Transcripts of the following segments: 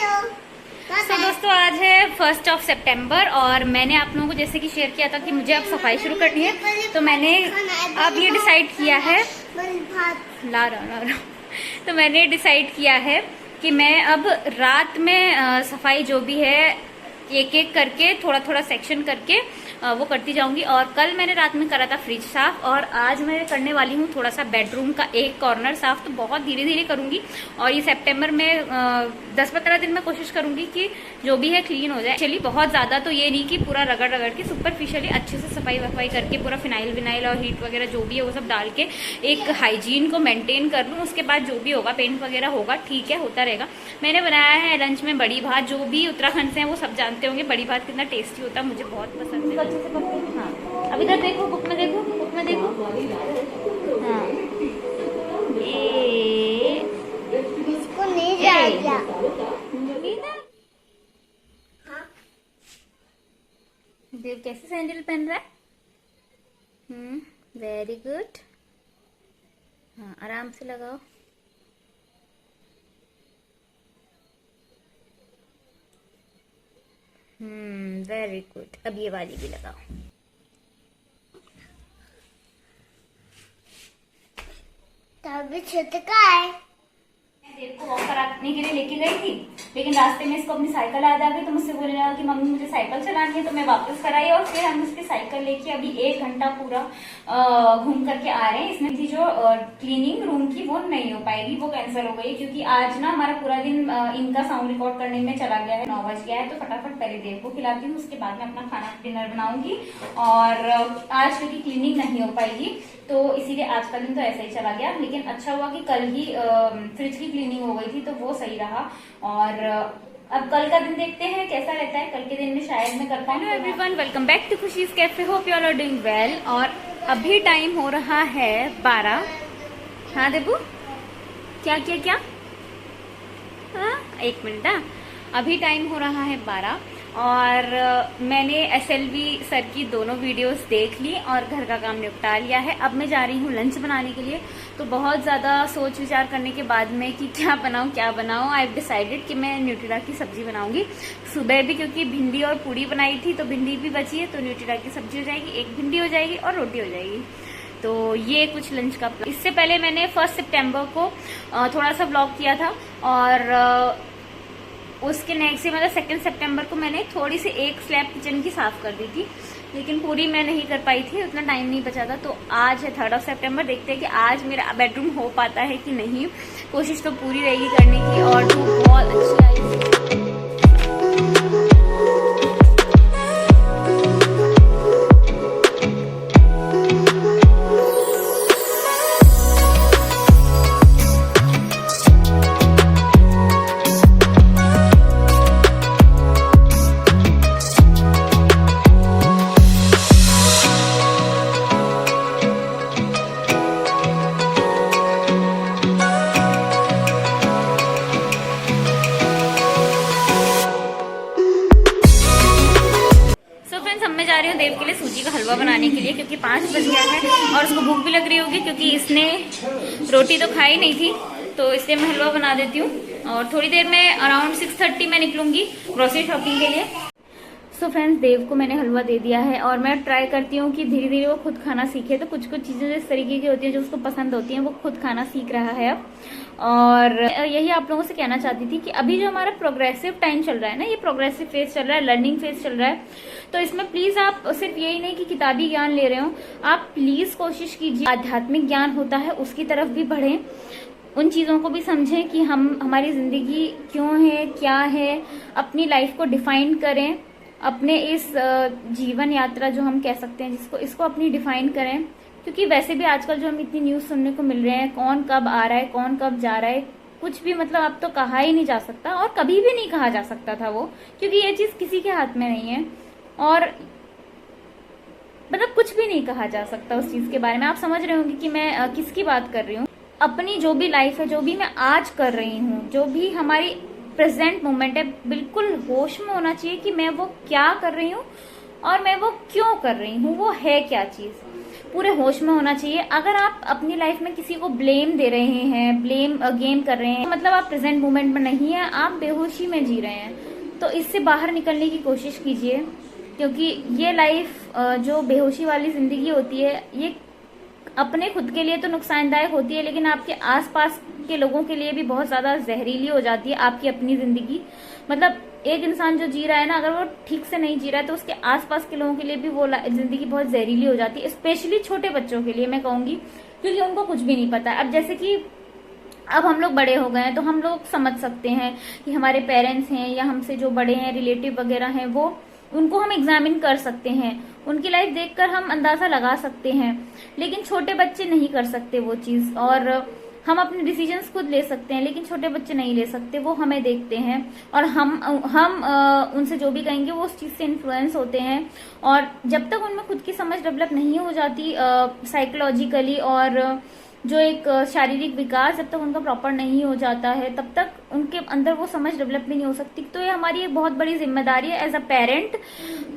तो दोस्तों आज है 1 सितंबर और मैंने आप लोगों को जैसे कि शेयर किया था कि मुझे अब सफाई शुरू करनी है, तो मैंने अब ये डिसाइड किया है ला रहा तो मैंने डिसाइड किया है कि मैं अब रात में सफाई जो भी है एक एक करके थोड़ा थोड़ा सेक्शन करके वो करती जाऊंगी। और कल मैंने रात में करा था फ्रिज साफ और आज मैं करने वाली हूँ थोड़ा सा बेडरूम का एक कॉर्नर साफ। तो बहुत धीरे धीरे करूंगी और ये सितंबर में 10-15 दिन में कोशिश करूंगी कि जो भी है क्लीन हो जाए। एक्चुअली बहुत ज्यादा तो ये नहीं कि पूरा रगड़ रगड़ के, सुपरफिशियली अच्छे से सफाई वफाई करके पूरा फिनाइल विनाइल और हीट वगैरह जो भी है वो सब डाल के एक हाइजीन को मेंटेन कर लूँ। उसके बाद जो भी होगा पेंट वगैरह होगा, ठीक है, होता रहेगा। मैंने बनाया है लंच में बड़ी भात, जो भी उत्तराखंड से है वो सब जानते होंगे बड़ी भात कितना टेस्टी होता है, मुझे बहुत पसंद है। अच्छे से पकड़ो। हाँ अब इधर देखो, बुक में देखो, बुक में देखो। हाँ ये इसको नहीं जाएगा। देव कैसे सैंडल पहन रहा है? Very good. हाँ आराम से लगाओ। Very good. अब ये वाली भी लगाओ। तभी छुटका है। देव को वॉक कराने के लिए लेके गई थी, लेकिन रास्ते में इसको अपनी साइकिल याद आ गई तो मुझसे बोलने लगा कि मम्मी मुझे साइकिल चलानी है। तो मैं वापस कराई और फिर हम उसकी साइकिल लेके अभी 1 घंटा पूरा घूम करके आ रहे हैं। इसमें थी जो क्लीनिंग रूम की वो नहीं हो पाएगी, वो कैंसिल हो गई क्योंकि आज ना हमारा पूरा दिन इनका साउंड रिकॉर्ड करने में चला गया है। 9 बज गया है। तो फटाफट पहले देव को खिलाती हूँ, उसके बाद में अपना खाना डिनर बनाऊंगी। और आज क्योंकि क्लीनिंग नहीं हो पाएगी तो इसीलिए आज का दिन तो ऐसा ही चला गया। लेकिन अच्छा हुआ कि कल ही फ्रिज की क्लीनिंग हो गई थी तो वो सही रहा। और अब कल का दिन देखते हैं कैसा रहता है। कल के दिन में शायद मैं कर पाऊँ। Hello everyone, welcome back to Khushi's cafe. Hope you all are doing well. और अभी टाइम हो रहा है 12। हाँ देबू, क्या क्या क्या? हाँ 1 मिनट। हाँ अभी टाइम हो रहा है 12 और मैंने SLV सर की दोनों वीडियोस देख ली और घर का काम निपटा लिया है। अब मैं जा रही हूँ लंच बनाने के लिए। तो बहुत ज़्यादा सोच विचार करने के बाद में कि क्या बनाऊँ आई डिसाइडेड कि मैं न्यूट्रेला की सब्जी बनाऊंगी। सुबह भी क्योंकि भिंडी और पूरी बनाई थी तो भिंडी भी बची है, तो न्यूट्रेला की सब्जी हो जाएगी, एक भिंडी हो जाएगी और रोटी हो जाएगी। तो ये कुछ लंच का। इससे पहले मैंने 1 सितंबर को थोड़ा सा ब्लॉग किया था और उसके नेक्स्ट मतलब 2 सितंबर को मैंने थोड़ी सी एक स्लैब किचन की साफ कर दी थी, लेकिन पूरी मैं नहीं कर पाई थी, उतना टाइम नहीं बचा था। तो आज है 3 सितंबर, देखते हैं कि आज मेरा बेडरूम हो पाता है कि नहीं। कोशिश तो पूरी रहेगी करने की। और धूप बहुत अच्छी आई। देव के लिए सूजी का हलवा बनाने के लिए, क्योंकि 5 बज गया है और उसको भूख भी लग रही होगी क्योंकि इसने रोटी तो खाई नहीं थी। तो इसलिए मैं हलवा बना देती हूँ और थोड़ी देर में अराउंड 6:30 मैं निकलूंगी ग्रोसरी शॉपिंग के लिए। सो फ्रेंड्स, देव को मैंने हलवा दे दिया है और मैं ट्राई करती हूँ कि धीरे धीरे वो खुद खाना सीखे। तो कुछ कुछ चीज़ें इस तरीके की होती हैं जो उसको पसंद होती हैं, वो खुद खाना सीख रहा है अब। और यही आप लोगों से कहना चाहती थी कि अभी जो हमारा प्रोग्रेसिव टाइम चल रहा है ना, ये प्रोग्रेसिव फेज चल रहा है, लर्निंग फेज चल रहा है। तो इसमें प्लीज आप सिर्फ यही नहीं कि किताबी ज्ञान ले रहे हो, आप प्लीज कोशिश कीजिए आध्यात्मिक ज्ञान होता है उसकी तरफ भी बढ़ें, उन चीज़ों को भी समझें कि हमारी जिंदगी क्यों है, क्या है, अपनी लाइफ को डिफाइन करें। अपने इस जीवन यात्रा जो हम कह सकते हैं जिसको, इसको अपनी डिफाइन करें। क्योंकि वैसे भी आजकल जो हम इतनी न्यूज़ सुनने को मिल रहे हैं, कौन कब आ रहा है, कौन कब जा रहा है, कुछ भी मतलब अब तो कहा ही नहीं जा सकता और कभी भी नहीं कहा जा सकता था वो, क्योंकि ये चीज़ किसी के हाथ में नहीं है और मतलब कुछ भी नहीं कहा जा सकता उस चीज़ के बारे में। आप समझ रहे होंगे कि मैं किसकी बात कर रही हूँ। अपनी जो भी लाइफ है, जो भी मैं आज कर रही हूँ, जो भी हमारी प्रेजेंट मोमेंट है, बिल्कुल होश में होना चाहिए कि मैं वो क्या कर रही हूँ और मैं वो क्यों कर रही हूँ, वो है क्या चीज़। पूरे होश में होना चाहिए। अगर आप अपनी लाइफ में किसी को ब्लेम दे रहे हैं, ब्लेम गेम कर रहे हैं, मतलब आप प्रेजेंट मोमेंट में नहीं है, आप बेहोशी में जी रहे हैं। तो इससे बाहर निकलने की कोशिश कीजिए, क्योंकि ये लाइफ जो बेहोशी वाली जिंदगी होती है, ये अपने खुद के लिए तो नुकसानदायक होती है, लेकिन आपके आसपास के लोगों के लिए भी बहुत ज्यादा जहरीली हो जाती है आपकी अपनी जिंदगी। मतलब एक इंसान जो जी रहा है ना, अगर वो ठीक से नहीं जी रहा है तो उसके आसपास के लोगों के लिए भी वो जिंदगी बहुत जहरीली हो जाती है, स्पेशली छोटे बच्चों के लिए मैं कहूंगी, क्योंकि उनको कुछ भी नहीं पता। अब जैसे कि अब हम लोग बड़े हो गए हैं तो हम लोग समझ सकते हैं कि हमारे पेरेंट्स हैं या हमसे जो बड़े हैं, रिलेटिव वगैरह हैं, वो उनको हम एग्जामिन कर सकते हैं, उनकी लाइफ देखकर हम अंदाजा लगा सकते हैं। लेकिन छोटे बच्चे नहीं कर सकते वो चीज, और हम अपने डिसीजंस खुद ले सकते हैं, लेकिन छोटे बच्चे नहीं ले सकते। वो हमें देखते हैं और हम उनसे जो भी कहेंगे वो उस चीज से इन्फ्लुएंस होते हैं। और जब तक उनमें खुद की समझ डेवलप नहीं हो जाती साइकोलॉजिकली, और जो एक शारीरिक विकास जब तक उनका प्रॉपर नहीं हो जाता है, तब तक उनके अंदर वो समझ डेवलप भी नहीं हो सकती। तो ये हमारी एक बहुत बड़ी जिम्मेदारी है एज अ पेरेंट,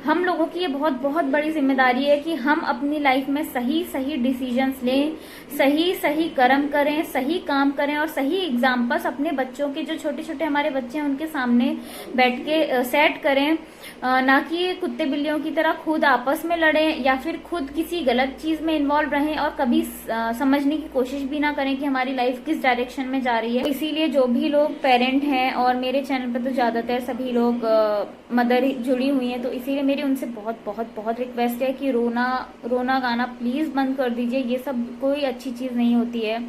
हम लोगों की ये बहुत बहुत बड़ी जिम्मेदारी है कि हम अपनी लाइफ में सही सही डिसीजंस लें, सही सही कर्म करें, सही काम करें, और सही एग्जाम्पल्स अपने बच्चों के, जो छोटे छोटे हमारे बच्चे हैं उनके सामने बैठ के सेट करें। ना कि कुत्ते बिल्लियों की तरह खुद आपस में लड़ें या फिर खुद किसी गलत चीज में इन्वॉल्व रहें, और कभी समझने की कोशिश भी ना करें कि हमारी लाइफ किस डायरेक्शन में जा रही है। इसीलिए जो भी लोग पेरेंट हैं, और मेरे चैनल पर तो ज्यादातर सभी लोग मदर जुड़ी हुई हैं, तो इसीलिए मेरी उनसे बहुत बहुत बहुत रिक्वेस्ट है कि रोना गाना प्लीज बंद कर दीजिए। ये सब कोई अच्छी चीज नहीं होती है,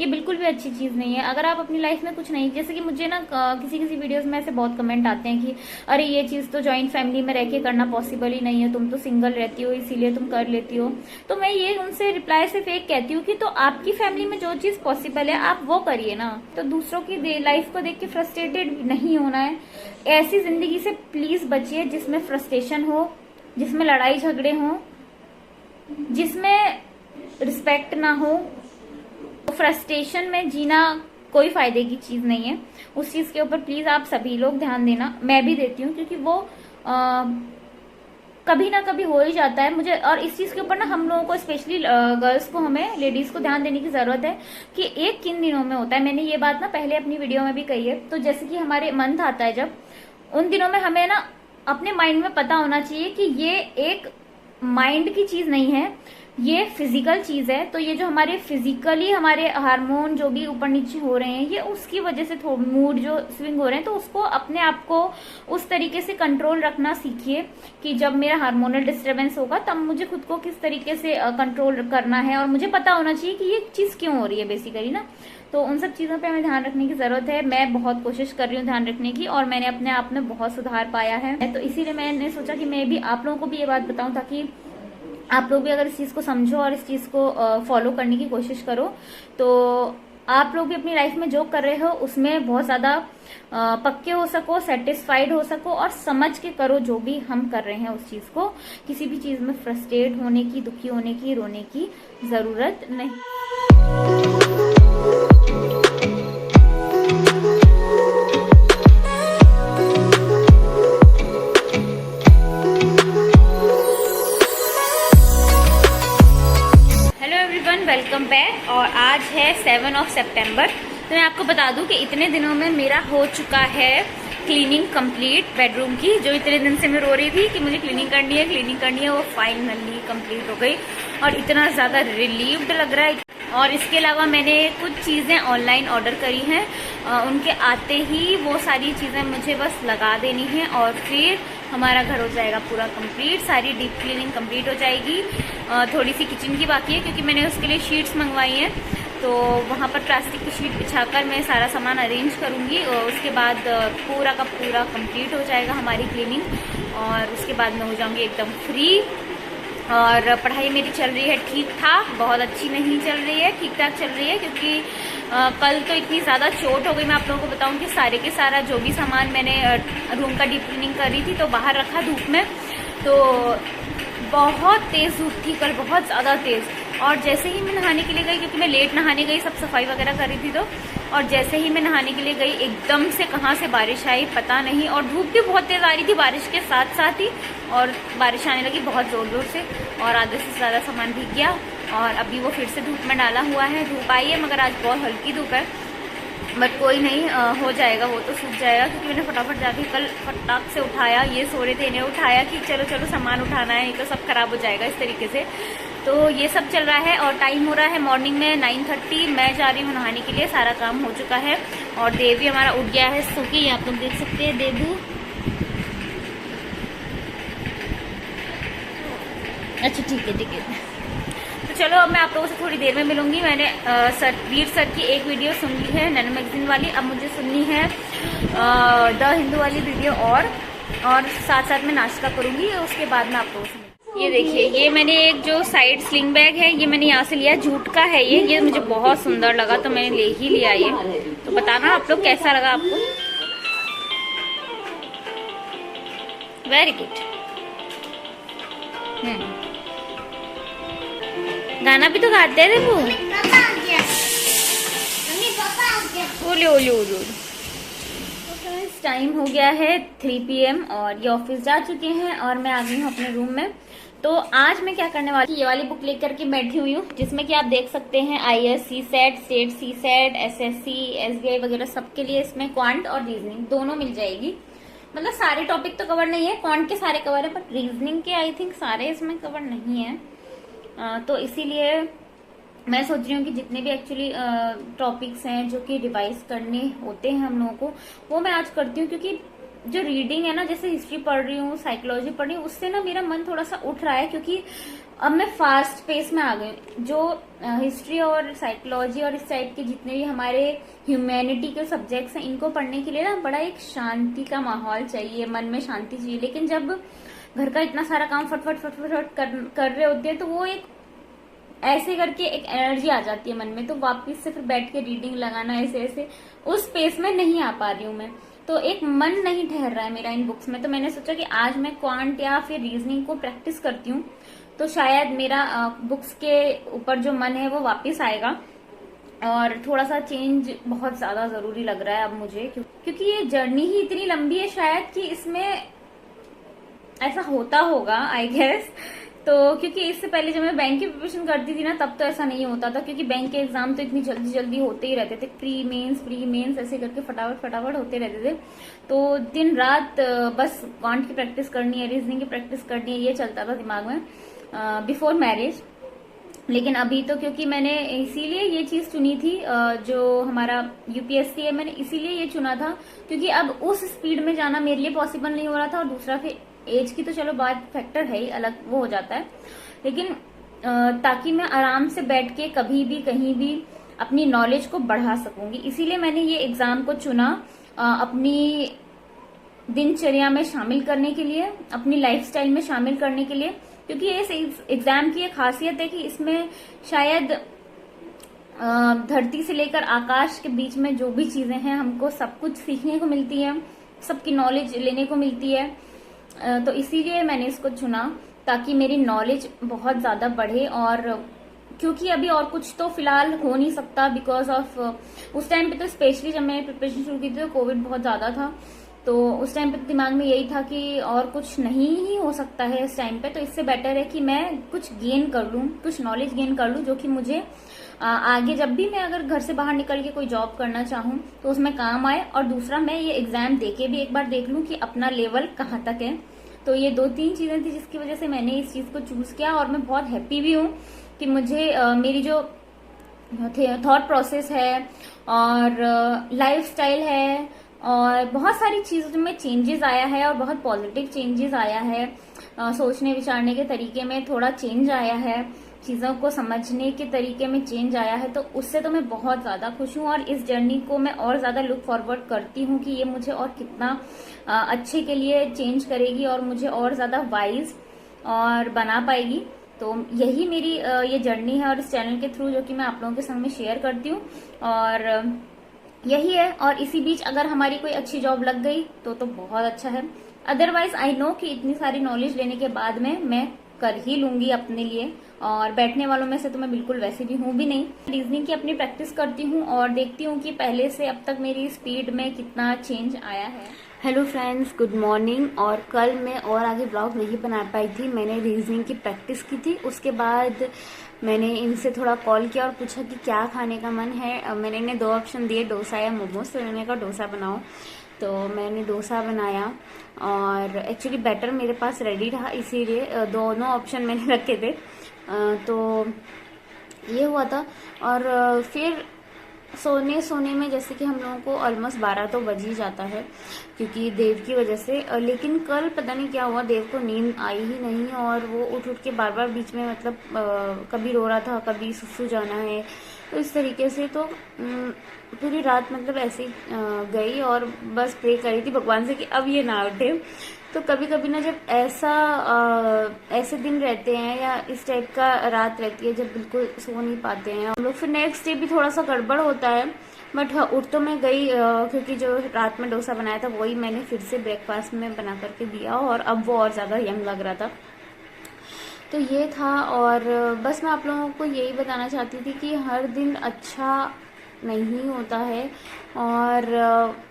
ये बिल्कुल भी अच्छी चीज नहीं है। अगर आप अपनी लाइफ में कुछ नहीं, जैसे कि मुझे ना किसी किसी वीडियोस में ऐसे बहुत कमेंट आते हैं कि अरे ये चीज तो ज्वाइंट फैमिली में रह के करना पॉसिबल ही नहीं है, तुम तो सिंगल रहती हो इसीलिए तुम कर लेती हो। तो मैं ये उनसे रिप्लाई सिर्फ एक कहती हूँ कि तो आपकी फैमिली में जो चीज पॉसिबल है आप वो करिए ना। तो दूसरों की लाइफ को देख के फ्रस्ट्रेटेड नहीं होना है। ऐसी जिंदगी से प्लीज बचिए जिसमें फ्रस्ट्रेशन हो, जिसमें लड़ाई झगड़े हो, जिसमें रिस्पेक्ट ना हो। फ्रस्ट्रेशन में जीना कोई फायदे की चीज नहीं है। उस चीज के ऊपर प्लीज आप सभी लोग ध्यान देना, मैं भी देती हूँ, क्योंकि वो कभी ना कभी हो ही जाता है मुझे। और इस चीज के ऊपर ना हम लोगों को, स्पेशली गर्ल्स को, हमें लेडीज को ध्यान देने की जरूरत है कि एक किन दिनों में होता है। मैंने ये बात ना पहले अपनी वीडियो में भी कही है। तो जैसे कि हमारे मंथ आता है जब, उन दिनों में हमें ना अपने माइंड में पता होना चाहिए कि ये एक माइंड की चीज नहीं है, ये फिजिकल चीज है। तो ये जो हमारे फिजिकली हमारे हार्मोन जो भी ऊपर नीचे हो रहे हैं, ये उसकी वजह से मूड जो स्विंग हो रहे हैं, तो उसको अपने आप को उस तरीके से कंट्रोल रखना सीखिए कि जब मेरा हार्मोनल डिस्टर्बेंस होगा तब मुझे खुद को किस तरीके से कंट्रोल करना है, और मुझे पता होना चाहिए कि ये चीज क्यों हो रही है बेसिकली ना। तो उन सब चीजों पे हमें ध्यान रखने की जरूरत है। मैं बहुत कोशिश कर रही हूँ ध्यान रखने की, और मैंने अपने आप में बहुत सुधार पाया है। तो इसीलिए मैंने सोचा कि मैं भी आप लोगों को भी ये बात बताऊं, ताकि आप लोग भी अगर इस चीज को समझो और इस चीज को फॉलो करने की कोशिश करो, तो आप लोग भी अपनी लाइफ में जो कर रहे हो उसमें बहुत ज्यादा पक्के हो सको, सेटिस्फाइड हो सको, और समझ के करो जो भी हम कर रहे हैं उस चीज को। किसी भी चीज में फ्रस्ट्रेट होने की, दुखी होने की, रोने की जरूरत नहीं। Welcome back. और आज है 7 सितंबर। तो मैं आपको बता दूं कि इतने दिनों में मेरा हो चुका है क्लीनिंग कंप्लीट बेडरूम की। जो इतने दिन से मैं रो रही थी कि मुझे क्लीनिंग करनी है, वो फाइनली कंप्लीट हो गई और इतना ज्यादा रिलीव्ड लग रहा है। और इसके अलावा मैंने कुछ चीजें ऑनलाइन ऑर्डर करी हैं, उनके आते ही वो सारी चीजें मुझे बस लगा देनी है, और फिर हमारा घर हो जाएगा पूरा कंप्लीट। सारी डीप क्लीनिंग कंप्लीट हो जाएगी। थोड़ी सी किचन की बाकी है, क्योंकि मैंने उसके लिए शीट्स मंगवाई हैं, तो वहाँ पर प्लास्टिक की शीट बिछाकर मैं सारा सामान अरेंज करूँगी, और उसके बाद पूरा का पूरा कंप्लीट हो जाएगा हमारी क्लीनिंग, और उसके बाद मैं हो जाऊँगी एकदम फ्री। और पढ़ाई मेरी चल रही है ठीक ठाक, बहुत अच्छी नहीं चल रही है, ठीक ठाक चल रही है, क्योंकि कल तो इतनी ज़्यादा चोट हो गई। मैं आप लोगों को बताऊं कि सारे के सारा जो भी सामान मैंने रूम का डीप क्लीनिंग कर रही थी तो बाहर रखा धूप में, तो बहुत तेज़ धूप थी कल, बहुत ज़्यादा तेज़। और जैसे ही मैं नहाने के लिए गई, क्योंकि मैं लेट नहाने गई, सब सफाई वगैरह कर रही थी, तो और जैसे ही मैं नहाने के लिए गई एकदम से कहाँ से बारिश आई पता नहीं, और धूप भी बहुत तेज आ रही थी बारिश के साथ साथ ही, और बारिश आने लगी बहुत जोर जोर से और आधे से ज़्यादा सामान भीग गया। और अभी वो फिर से धूप में डाला हुआ है, धूप आई है मगर आज बहुत हल्की धूप है, बट कोई नहीं, हो जाएगा, वो तो सूख जाएगा। क्योंकि मैंने फटाफट जाके कल फटाक से उठाया, ये सो रहे थे इन्हें उठाया कि चलो चलो सामान उठाना है, ये तो सब खराब हो जाएगा इस तरीके से। तो ये सब चल रहा है और टाइम हो रहा है मॉर्निंग में 9:30, मैं जा रही हूँ नहाने के लिए, सारा काम हो चुका है। और देव भी हमारा उठ गया है सो के, आप लोग देख सकते हैं देवू। अच्छा ठीक है ठीक है, तो चलो अब मैं आप लोगों से थोड़ी देर में मिलूंगी। मैंने वीर सर की एक वीडियो सुन ली है नैनो मैगजीन वाली, अब मुझे सुननी है द हिंदू वाली वीडियो, और साथ साथ में नाश्ता करूंगी, उसके बाद में आप लोगों से। ये देखिए, ये मैंने एक जो साइड स्लिंग बैग है ये मैंने यहाँ से लिया, जूट का है ये मुझे बहुत सुंदर लगा तो मैंने ले ही लिया ये। तो बताना आप लोग कैसा लगा आपको। Very good. गाना भी तो गाते हैं देखो। ओले ओले ओले। टाइम हो गया है 3 PM और ये ऑफिस जा चुके हैं और मैं आ गई हूँ अपने रूम में। तो आज मैं क्या करने वाली, ये वाली बुक लेकर के बैठी हुई हूँ जिसमें कि आप देख सकते हैं IAS, CSET, state CSET, SSC, SBI वगैरह सबके लिए इसमें क्वांट और रीजनिंग दोनों मिल जाएगी। मतलब सारे टॉपिक तो कवर नहीं है, क्वांट के सारे कवर है बट रीजनिंग के आई थिंक सारे इसमें कवर नहीं है। तो इसीलिए मैं सोच रही हूँ कि जितने भी एक्चुअली टॉपिक्स हैं जो कि रिवाइज करने होते हैं हम लोगों को, वो मैं आज करती हूँ। क्योंकि जो रीडिंग है ना, जैसे हिस्ट्री पढ़ रही हूँ, साइकोलॉजी पढ़ रही हूँ, उससे ना मेरा मन थोड़ा सा उठ रहा है क्योंकि अब मैं फास्ट पेस में आ गई। जो हिस्ट्री और साइकोलॉजी और इस टाइप के जितने भी हमारे ह्यूमैनिटी के सब्जेक्ट्स हैं, इनको पढ़ने के लिए ना बड़ा एक शांति का माहौल चाहिए, मन में शांति चाहिए। लेकिन जब घर का इतना सारा काम फटफट फटफट कर रहे होते हैं तो वो एक ऐसे करके एक एनर्जी आ जाती है मन में, तो वापस से फिर बैठ के रीडिंग लगाना ऐसे ऐसे उस स्पेस में नहीं आ पा रही हूँ मैं। तो एक मन नहीं ठहर रहा है मेरा इन बुक्स में। तो मैंने सोचा कि आज मैं क्वांट या फिर रीजनिंग को प्रैक्टिस करती हूँ, तो शायद मेरा बुक्स के ऊपर जो मन है वो वापस आएगा। और थोड़ा सा चेंज बहुत ज्यादा जरूरी लग रहा है अब मुझे, क्योंकि ये जर्नी ही इतनी लंबी है शायद कि इसमें ऐसा होता होगा आई गेस। तो क्योंकि इससे पहले जब मैं बैंक की प्रिपरेशन करती थी ना, तब तो ऐसा नहीं होता था, क्योंकि बैंक के एग्जाम तो इतनी जल्दी जल्दी होते ही रहते थे, प्री मेंस ऐसे करके फटाफट होते रहते थे। तो दिन रात बस क्वांट की प्रैक्टिस करनी है, रीजनिंग की प्रैक्टिस करनी है, ये चलता था दिमाग में बिफोर मैरिज। लेकिन अभी तो क्योंकि मैंने इसीलिए ये चीज चुनी थी, जो हमारा UPSC है, मैंने इसीलिए ये चुना था क्योंकि अब उस स्पीड में जाना मेरे लिए पॉसिबल नहीं हो रहा था। और दूसरा फिर एज की तो चलो बात फैक्टर है ही, अलग वो हो जाता है, लेकिन ताकि मैं आराम से बैठ के कभी भी कहीं भी अपनी नॉलेज को बढ़ा सकूंगी, इसीलिए मैंने ये एग्जाम को चुना अपनी दिनचर्या में शामिल करने के लिए, अपनी लाइफस्टाइल में शामिल करने के लिए। क्योंकि इस एग्जाम की एक खासियत है कि इसमें शायद धरती से लेकर आकाश के बीच में जो भी चीजें हैं हमको सब कुछ सीखने को मिलती है, सबकी नॉलेज लेने को मिलती है। तो इसीलिए मैंने इसको चुना ताकि मेरी नॉलेज बहुत ज्यादा बढ़े। और क्योंकि अभी और कुछ तो फिलहाल हो नहीं सकता बिकॉज ऑफ उस टाइम पे तो स्पेशली जब मैंने प्रिपरेशन शुरू की थी तो कोविड बहुत ज्यादा था, तो उस टाइम पे दिमाग में यही था कि और कुछ नहीं ही हो सकता है इस टाइम पे। तो इससे बेटर है कि मैं कुछ गेन कर लूं, कुछ नॉलेज गेन कर लूं जो कि मुझे आगे जब भी मैं अगर घर से बाहर निकल के कोई जॉब करना चाहूं तो उसमें काम आए। और दूसरा मैं ये एग्जाम देके भी एक बार देख लूं कि अपना लेवल कहाँ तक है। तो ये 2-3 चीजें थी जिसकी वजह से मैंने इस चीज को चूज किया। और मैं बहुत हैप्पी भी हूँ कि मुझे मेरी जो थॉट प्रोसेस है और लाइफस्टाइल है और बहुत सारी चीजों में चेंजेस आया है और बहुत पॉजिटिव चेंजेस आया है। सोचने विचारने के तरीके में थोड़ा चेंज आया है, चीजों को समझने के तरीके में चेंज आया है, तो उससे तो मैं बहुत ज्यादा खुश हूँ। और इस जर्नी को मैं और ज्यादा लुक फॉरवर्ड करती हूँ कि ये मुझे और कितना अच्छे के लिए चेंज करेगी और मुझे और ज्यादा वाइज और बना पाएगी। तो यही मेरी ये जर्नी है और इस चैनल के थ्रू जो कि मैं आप लोगों के संग में शेयर करती हूँ और यही है। और इसी बीच अगर हमारी कोई अच्छी जॉब लग गई तो बहुत अच्छा है। अदरवाइज आई नो कि इतनी सारी नॉलेज लेने के बाद में मैं कर ही लूंगी अपने लिए और बैठने वालों में से तो मैं बिल्कुल वैसे भी हूँ भी नहीं। रीजनिंग की अपनी प्रैक्टिस करती हूँ और देखती हूँ कि पहले से अब तक मेरी स्पीड में कितना चेंज आया है। Hello friends, good morning. और कल मैं और आगे ब्लॉग नहीं बना पाई थी, मैंने रीजनिंग की प्रैक्टिस की थी। उसके बाद मैंने इनसे थोड़ा कॉल किया और पूछा कि क्या खाने का मन है। मैंने इन्हें 2 ऑप्शन दिए, डोसा या मोमोज। तो इन्होंने कहा डोसा बनाओ, तो मैंने डोसा बनाया। और एक्चुअली बैटर मेरे पास रेडी रहा, इसीलिए दोनों ऑप्शन मैंने रखे थे। तो ये हुआ था। और फिर सोने में जैसे कि हम लोगों को ऑलमोस्ट 12 तो बज ही जाता है, क्योंकि देव की वजह से। लेकिन कल पता नहीं क्या हुआ, देव को नींद आई ही नहीं और वो उठ के बार बार बीच में मतलब कभी रो रहा था, कभी सुसु जाना है, तो इस तरीके से तो पूरी रात मतलब ऐसे ही गई। और बस प्रे करी थी भगवान से कि अब ये ना उठे। तो कभी कभी ना जब ऐसे दिन रहते हैं या इस टाइप का रात रहती है जब बिल्कुल सो नहीं पाते हैं हम लोग, फिर नेक्स्ट डे भी थोड़ा सा गड़बड़ होता है। बट हाँ, उठ तो मैं गई, क्योंकि जो रात में डोसा बनाया था वही मैंने फिर से ब्रेकफास्ट में बना करके दिया और अब वो और ज़्यादा यंग लग रहा था। तो ये था। और बस मैं आप लोगों को यही बताना चाहती थी कि हर दिन अच्छा नहीं होता है और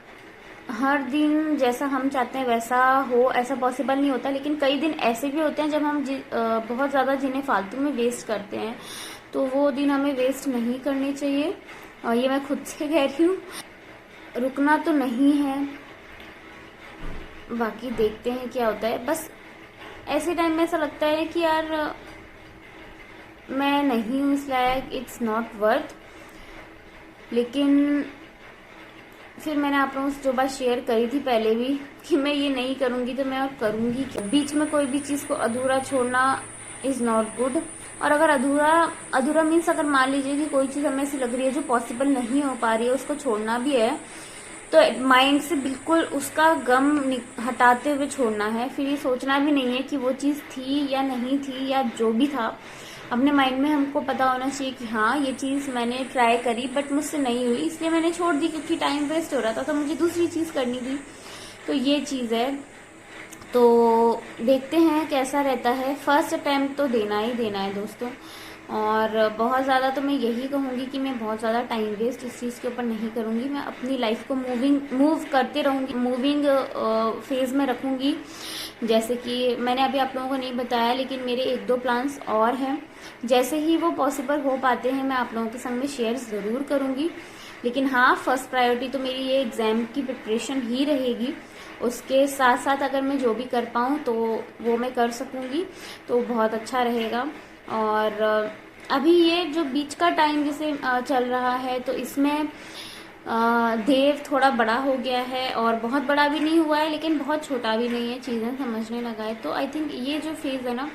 हर दिन जैसा हम चाहते हैं वैसा हो, ऐसा पॉसिबल नहीं होता। लेकिन कई दिन ऐसे भी होते हैं जब हम बहुत ज़्यादा जिन्हें फालतू में वेस्ट करते हैं, तो वो दिन हमें वेस्ट नहीं करने चाहिए। और ये मैं खुद से कह रही हूँ, रुकना तो नहीं है, बाकी देखते हैं क्या होता है। बस ऐसे टाइम में ऐसा लगता है कि यार मैं नहीं हूँ इस लायक, इट्स नॉट वर्थ। लेकिन फिर मैंने आप लोगों से जो बात शेयर करी थी पहले भी कि मैं ये नहीं करूंगी तो मैं और करूंगी क्या। बीच में कोई भी चीज़ को अधूरा छोड़ना इज़ नॉट गुड। और अगर अधूरा मीन्स अगर मान लीजिए कि कोई चीज़ हमें ऐसी लग रही है जो पॉसिबल नहीं हो पा रही है, उसको छोड़ना भी है, तो माइंड से बिल्कुल उसका गम हटाते हुए छोड़ना है। फिर ये सोचना भी नहीं है कि वो चीज़ थी या नहीं थी या जो भी था। अपने माइंड में हमको पता होना चाहिए कि हाँ ये चीज़ मैंने ट्राई करी बट मुझसे नहीं हुई, इसलिए मैंने छोड़ दी, क्योंकि टाइम वेस्ट हो रहा था तो मुझे दूसरी चीज़ करनी थी। तो ये चीज़ है। तो देखते हैं कैसा रहता है। फर्स्ट अटैम्प्ट तो देना ही देना है दोस्तों। और बहुत ज़्यादा तो मैं यही कहूँगी कि मैं बहुत ज़्यादा टाइम वेस्ट इस चीज़ के ऊपर नहीं करूँगी। मैं अपनी लाइफ को मूव करते रहूँगी, मूविंग फेज़ में रखूँगी। जैसे कि मैंने अभी आप लोगों को नहीं बताया, लेकिन मेरे 1-2 प्लान्स और हैं। जैसे ही वो पॉसिबल हो पाते हैं मैं आप लोगों के संग में शेयर ज़रूर करूँगी। लेकिन हाँ, फर्स्ट प्रायोरिटी तो मेरी ये एग्ज़ाम की प्रिपरेशन ही रहेगी। उसके साथ साथ अगर मैं जो भी कर पाऊँ तो वो मैं कर सकूँगी, तो बहुत अच्छा रहेगा। और अभी ये जो बीच का टाइम जैसे चल रहा है, तो इसमें देव थोड़ा बड़ा हो गया है और बहुत बड़ा भी नहीं हुआ है लेकिन बहुत छोटा भी नहीं है, चीज़ें समझने लगा है। तो आई थिंक ये जो फेज़ है ना,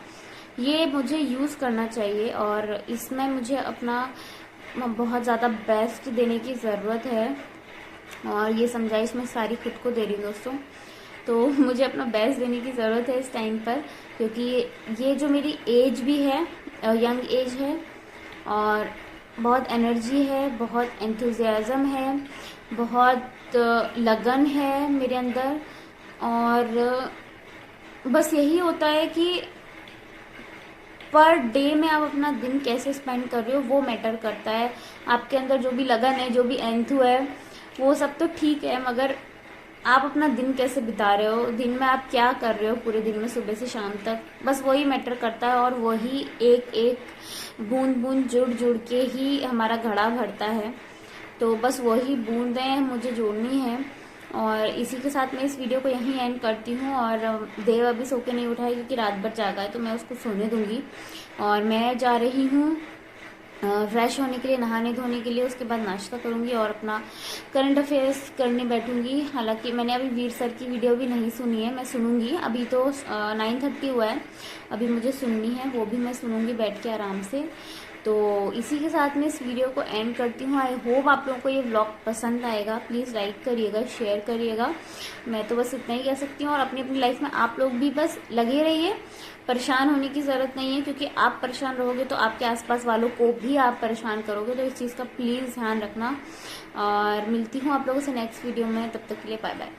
ये मुझे यूज़ करना चाहिए और इसमें मुझे अपना बहुत ज़्यादा बेस्ट देने की ज़रूरत है। और ये समझाइश मैं सारी खुद को दे रही हूँ दोस्तों। तो मुझे अपना बेस्ट देने की ज़रूरत है इस टाइम पर, क्योंकि ये जो मेरी एज भी है, यंग एज है और बहुत एनर्जी है, बहुत एंथुजियाज़म है, बहुत लगन है मेरे अंदर। और बस यही होता है कि पर डे में आप अपना दिन कैसे स्पेंड कर रहे हो वो मैटर करता है। आपके अंदर जो भी लगन है, जो भी एंथु है, वो सब तो ठीक है, मगर आप अपना दिन कैसे बिता रहे हो, दिन में आप क्या कर रहे हो पूरे दिन में सुबह से शाम तक, बस वही मैटर करता है। और वही एक एक बूंद बूंद जुड़ के ही हमारा घड़ा भरता है। तो बस वही बूंदें मुझे जोड़नी है। और इसी के साथ मैं इस वीडियो को यहीं एंड करती हूँ। और देव अभी सो के नहीं उठा है क्योंकि रात भर जागा है, तो मैं उसको सोने दूंगी। और मैं जा रही हूँ फ्रेश होने के लिए, नहाने धोने के लिए। उसके बाद नाश्ता करूंगी और अपना करंट अफेयर्स करने बैठूंगी। हालांकि मैंने अभी वीर सर की वीडियो भी नहीं सुनी है, मैं सुनूंगी। अभी तो 9:30 हुआ है, अभी मुझे सुननी है, वो भी मैं सुनूंगी बैठ के आराम से। तो इसी के साथ मैं इस वीडियो को एंड करती हूँ। आई होप आप लोगों को ये व्लॉग पसंद आएगा। प्लीज़ लाइक करिएगा, शेयर करिएगा। मैं तो बस इतना ही कह सकती हूँ। और अपनी अपनी लाइफ में आप लोग भी बस लगे रहिए, परेशान होने की ज़रूरत नहीं है, क्योंकि आप परेशान रहोगे तो आपके आसपास वालों को भी आप परेशान करोगे। तो इस चीज़ का प्लीज़ ध्यान रखना। और मिलती हूँ आप लोगों से नेक्स्ट वीडियो में, तब तक के लिए बाय बाय।